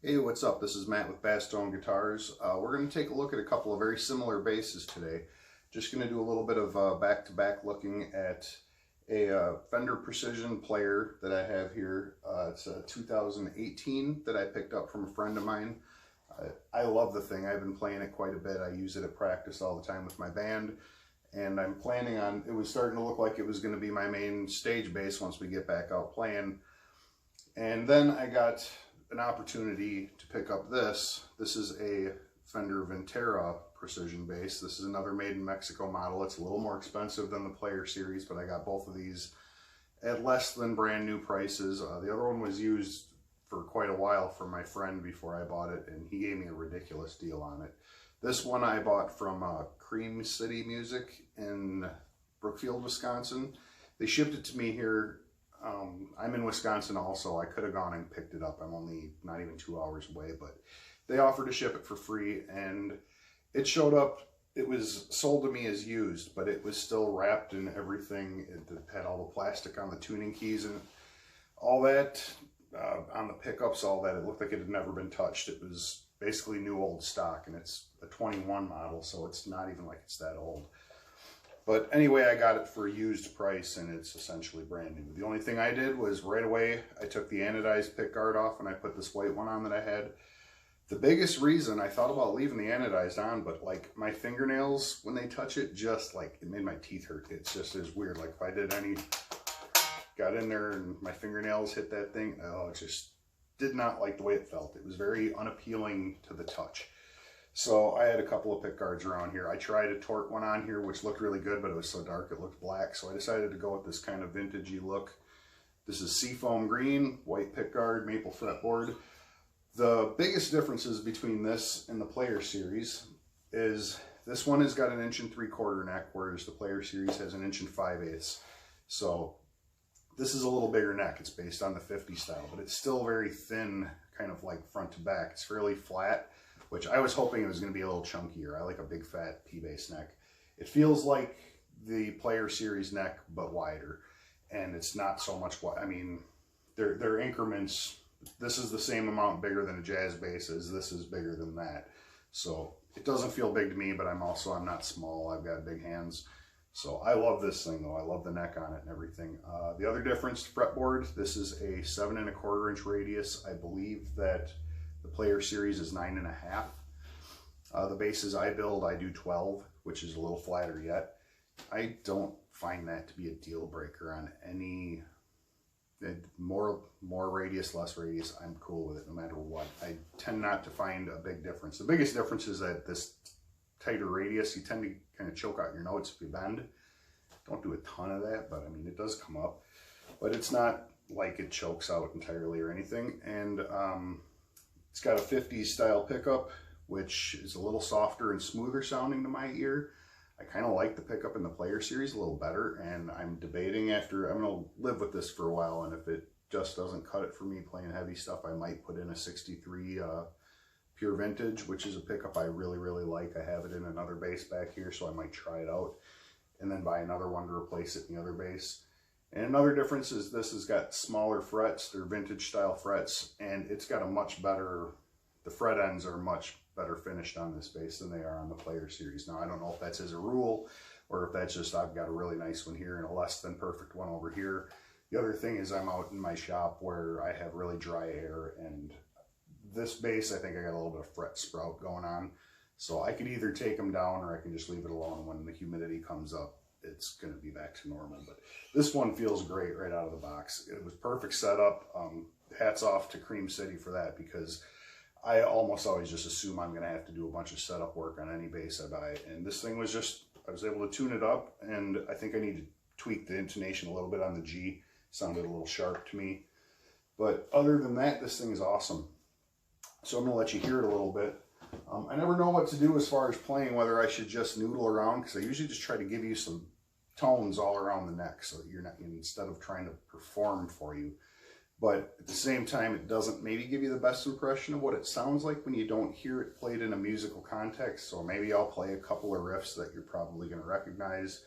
Hey, what's up? This is Matt with Bassstone Guitars. We're going to take a look at a couple of very similar basses today. Just going to do a little bit of back-to-back looking at a Fender Precision player that I have here. It's a 2018 that I picked up from a friend of mine. I love the thing. I've been playing it quite a bit. I use it at practice all the time with my band. And I'm planning on, it was starting to look like it was going to be my main stage bass once we get back out playing. And then I got an opportunity to pick up this. This is a Fender Vintera precision bass. This is another made in Mexico model. It's a little more expensive than the Player Series, but I got both of these at less than brand new prices. The other one was used for quite a while for my friend before I bought it, and he gave me a ridiculous deal on it. This one I bought from Cream City Music in Brookfield, Wisconsin. They shipped it to me here. I'm in Wisconsin also. I could have gone and picked it up. I'm only not even 2 hours away, but they offered to ship it for free, and it showed up. It was sold to me as used, but it was still wrapped in everything. It had all the plastic on the tuning keys and all that, on the pickups, all that. It looked like it had never been touched. It was basically new old stock, and it's a 21 model, so it's not even like it's that old. But anyway, I got it for a used price, and it's essentially brand new. The only thing I did was right away, I took the anodized pick guard off and I put this white one on that I had. The biggest reason, I thought about leaving the anodized on, but like my fingernails, when they touch it, just like, it made my teeth hurt. It's just as weird. Like if I did any, got in there and my fingernails hit that thing, oh, it just did not like the way it felt. It was very unappealing to the touch. So I had a couple of pick guards around here. I tried a Torque one on here, which looked really good, but it was so dark it looked black. So I decided to go with this kind of vintagey look. This is seafoam green, white pick guard, maple fretboard. The biggest differences between this and the Player Series is this one has got an 1 3/4 neck, whereas the Player Series has an 1 5/8. So this is a little bigger neck. It's based on the 50 style, but it's still very thin, kind of like front to back. It's fairly flat, which I was hoping it was going to be a little chunkier. I like a big fat P-bass neck. It feels like the Player Series neck, but wider. And it's not so much wide. I mean, they're increments. This is the same amount bigger than a jazz bass is. This is bigger than that. So it doesn't feel big to me, but I'm not small. I've got big hands. So I love this thing though. I love the neck on it and everything. The other difference, fretboard, this is a 7 1/4 inch radius. I believe that the Player Series is 9 1/2. The basses I build, I do 12, which is a little flatter yet. I don't find that to be a deal breaker on any, more radius, less radius. I'm cool with it no matter what. I tend not to find a big difference. The biggest difference is that this tighter radius, you tend to kind of choke out your notes if you bend. Don't do a ton of that, but I mean, it does come up. But it's not like it chokes out entirely or anything. And it's got a 50s style pickup, which is a little softer and smoother sounding to my ear. I kind of like the pickup in the Player Series a little better, and I'm debating after, I'm going to live with this for a while, and if it just doesn't cut it for me playing heavy stuff, I might put in a 63 Pure Vintage, which is a pickup I really, really like. I have it in another bass back here, so I might try it out, and then buy another one to replace it in the other bass. And another difference is this has got smaller frets. They're vintage style frets, and it's got a much better, the fret ends are much better finished on this bass than they are on the Player Series. Now, I don't know if that's as a rule or if that's just I've got a really nice one here and a less than perfect one over here. The other thing is I'm out in my shop where I have really dry air, and this bass, I think I got a little bit of fret sprout going on. So I could either take them down or I can just leave it alone. When the humidity comes up, it's going to be back to normal. But this one feels great right out of the box. It was perfect setup. Hats off to Cream City for that, because I almost always just assume I'm going to have to do a bunch of setup work on any bass I buy. And this thing was just, I was able to tune it up, and I think I need to tweak the intonation a little bit on the G. Sounded a little sharp to me. But other than that, this thing is awesome. So I'm going to let you hear it a little bit. I never know what to do as far as playing, whether I should just noodle around, because I usually just try to give you some tones all around the neck, so that you're not, instead of trying to perform for you. But at the same time, it doesn't maybe give you the best impression of what it sounds like when you don't hear it played in a musical context. So maybe I'll play a couple of riffs that you're probably going to recognize,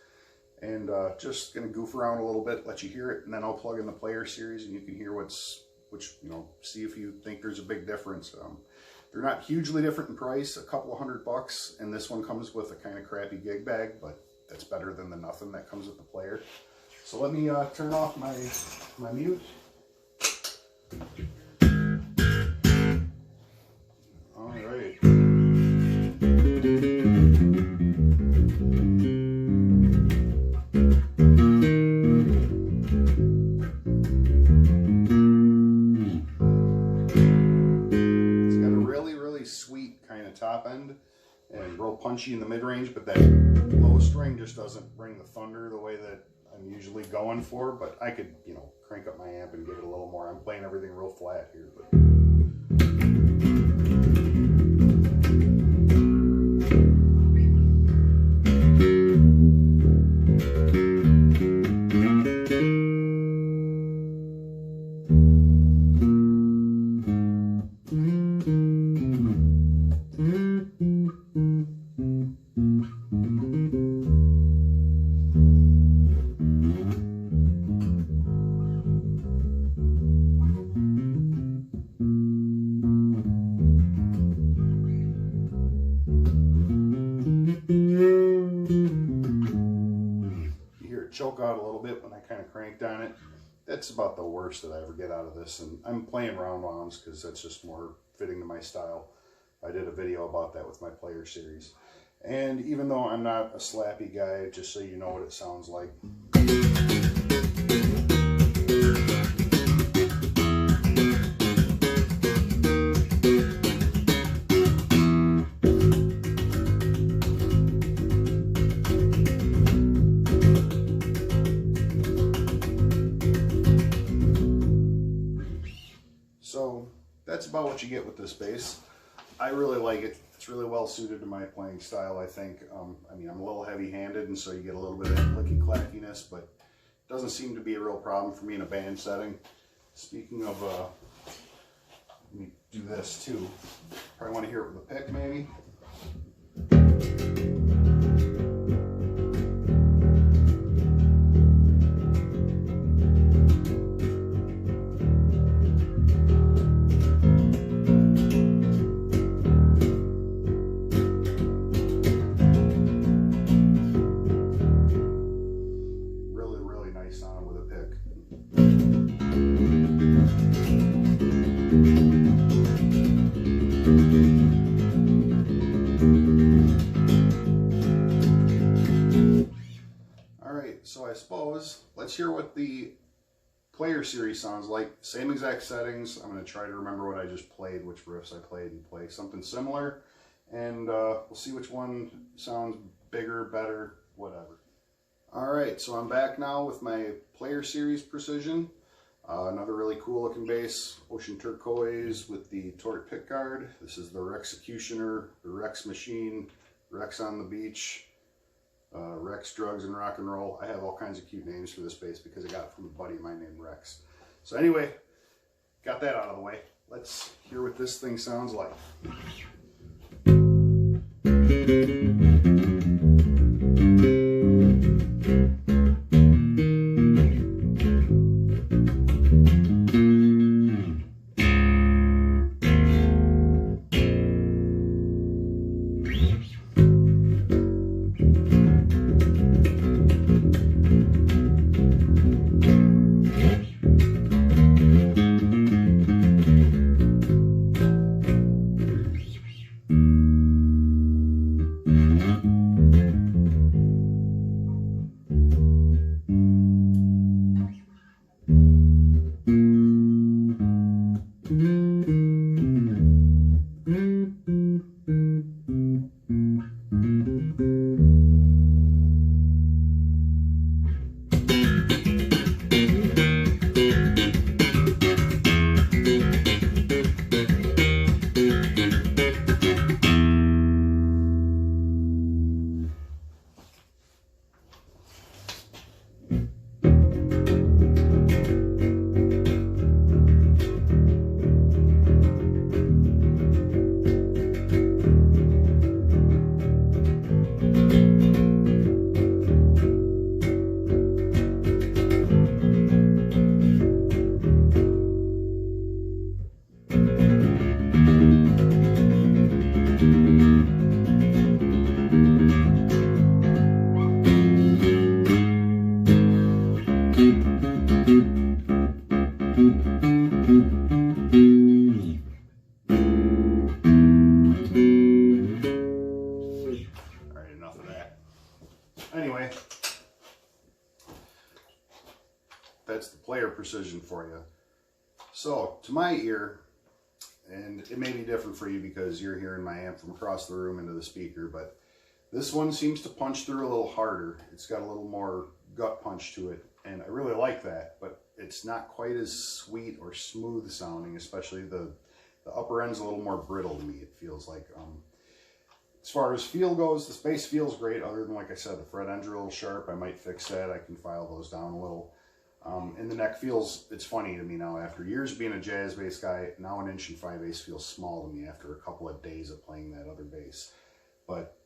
and just going to goof around a little bit, let you hear it, and then I'll plug in the Player Series and you can hear what's which, you know, see if you think there's a big difference. They're not hugely different in price, a couple of $100, and this one comes with a kind of crappy gig bag, but that's better than the nothing that comes with the player. So let me turn off my mute. All right. Sweet kind of top end and real punchy in the mid-range, but that low string just doesn't bring the thunder the way that I'm usually going for. But I could, you know, crank up my amp and get it a little more. I'm playing everything real flat here, but choke out a little bit when I kind of cranked on it. That's about the worst that I ever get out of this, and I'm playing round wounds because that's just more fitting to my style. I did a video about that with my player series, and even though I'm not a slappy guy, just so you know what it sounds like. So that's about what you get with this bass. I really like it. It's really well suited to my playing style, I think. I mean, I'm a little heavy-handed, and so you get a little bit of that clicky clackiness, but it doesn't seem to be a real problem for me in a band setting. Speaking of, let me do this too. Probably want to hear it with a pick, maybe. Sound with a pick. All right, so I suppose let's hear what the player series sounds like. Same exact settings. I'm going to try to remember what I just played, which riffs I played, and play something similar, and we'll see which one sounds bigger, better, whatever. Alright, so I'm back now with my player series Precision. Another really cool looking bass, ocean turquoise with the Tort pickguard. This is the Rexecutioner, the Rex Machine, Rex on the Beach, Rex Drugs and Rock and Roll. I have all kinds of cute names for this bass because I got it from a buddy of mine named Rex. So anyway, got that out of the way. Let's hear what this thing sounds like. for you. So, to my ear, and it may be different for you because you're hearing my amp from across the room into the speaker, but this one seems to punch through a little harder. It's got a little more gut punch to it, and I really like that, but it's not quite as sweet or smooth sounding, especially the upper end's a little more brittle to me, it feels like. As far as feel goes, this bass feels great, other than, like I said, the fret ends are a little sharp. I might fix that. I can file those down a little. And the neck feels, it's funny to me now, after years of being a jazz bass guy, now an 1.5" bass feels small to me after a couple of days of playing that other bass. But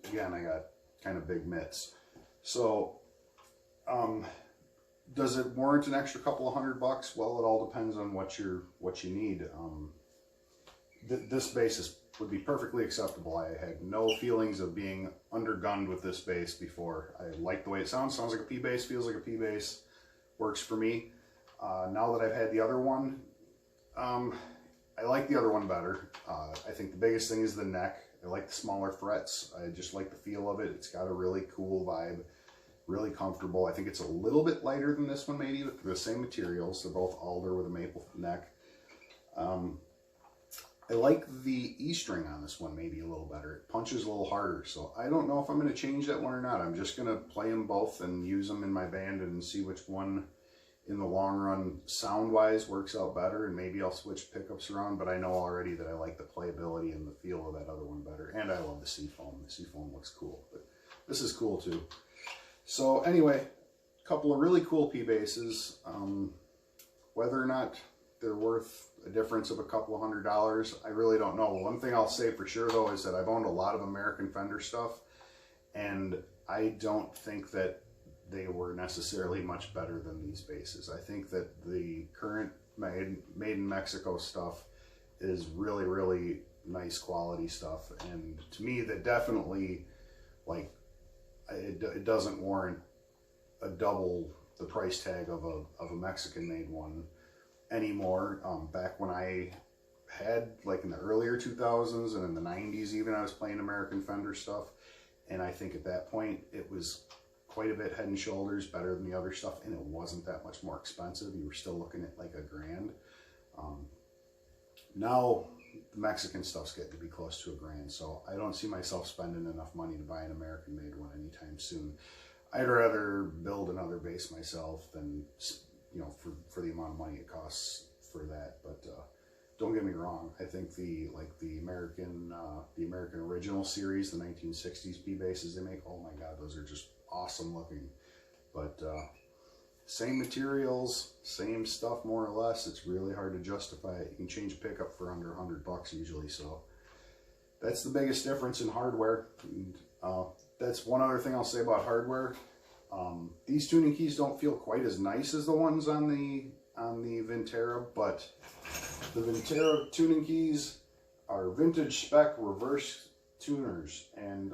again, I got kind of big mitts. So, does it warrant an extra couple of $100? Well, it all depends on what you need. This bass would be perfectly acceptable. I had no feelings of being undergunned with this bass before. I like the way it sounds. Sounds like a P bass, feels like a P bass. Works for me. Now that I've had the other one, I like the other one better. I think the biggest thing is the neck. I like the smaller frets. I just like the feel of it. It's got a really cool vibe, really comfortable. I think it's a little bit lighter than this one maybe, but the same materials. They're both alder with a maple neck. I like the E string on this one maybe a little better. It punches a little harder, so I don't know if I'm going to change that one or not. I'm just going to play them both and use them in my band and see which one in the long run sound-wise works out better, and maybe I'll switch pickups around, but I know already that I like the playability and the feel of that other one better, and I love the Seafoam. The Seafoam looks cool, but this is cool too. So anyway, a couple of really cool P basses. Whether or not they're worth a difference of a couple of $100, I really don't know. One thing I'll say for sure though is that I've owned a lot of American Fender stuff, and I don't think that they were necessarily much better than these basses. I think that the current made in Mexico stuff is really, really nice quality stuff, and to me that definitely, like, it doesn't warrant a double the price tag of a Mexican made one anymore. Back when I had, like in the earlier 2000s and in the 90s even, I was playing American Fender stuff, and I think at that point it was quite a bit head and shoulders better than the other stuff, and it wasn't that much more expensive. You were still looking at like $1,000. Now the Mexican stuff's getting to be close to $1,000, so I don't see myself spending enough money to buy an American made one anytime soon. I'd rather build another bass myself than, you know, for the amount of money it costs for that. But don't get me wrong, I think the American original series, the 1960s P basses they make, oh my god, those are just awesome looking. But same materials, same stuff more or less. It's really hard to justify it. You can change a pickup for under $100 usually, so that's the biggest difference in hardware. And, that's one other thing I'll say about hardware. These tuning keys don't feel quite as nice as the ones on the Vintera, but the Vintera tuning keys are vintage spec reverse tuners, and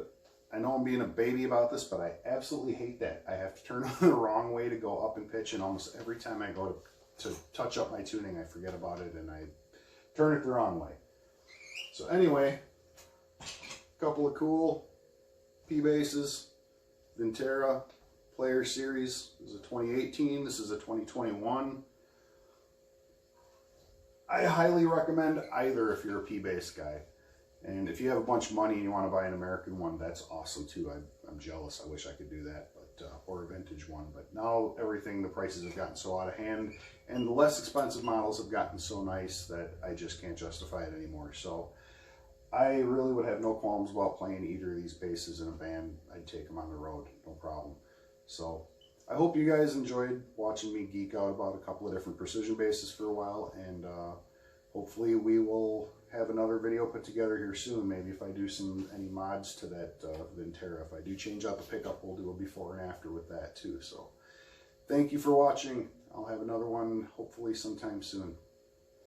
I know I'm being a baby about this, but I absolutely hate that. I have to turn them the wrong way to go up in pitch, and almost every time I go to touch up my tuning, I forget about it and I turn it the wrong way. So anyway, a couple of cool P basses. Vintera Player Series. This is a 2018. This is a 2021. I highly recommend either if you're a P bass guy. And if you have a bunch of money and you want to buy an American one, that's awesome too. I'm jealous. I wish I could do that, but or a vintage one. But now the prices have gotten so out of hand, and the less expensive models have gotten so nice that I just can't justify it anymore. So I really would have no qualms about playing either of these basses in a band. I'd take them on the road, no problem. So I hope you guys enjoyed watching me geek out about a couple of different precision basses for a while, and hopefully we will have another video put together here soon. Maybe if I do any mods to that Vintera. If I do change out the pickup, we'll do a before and after with that too. So thank you for watching. I'll have another one hopefully sometime soon.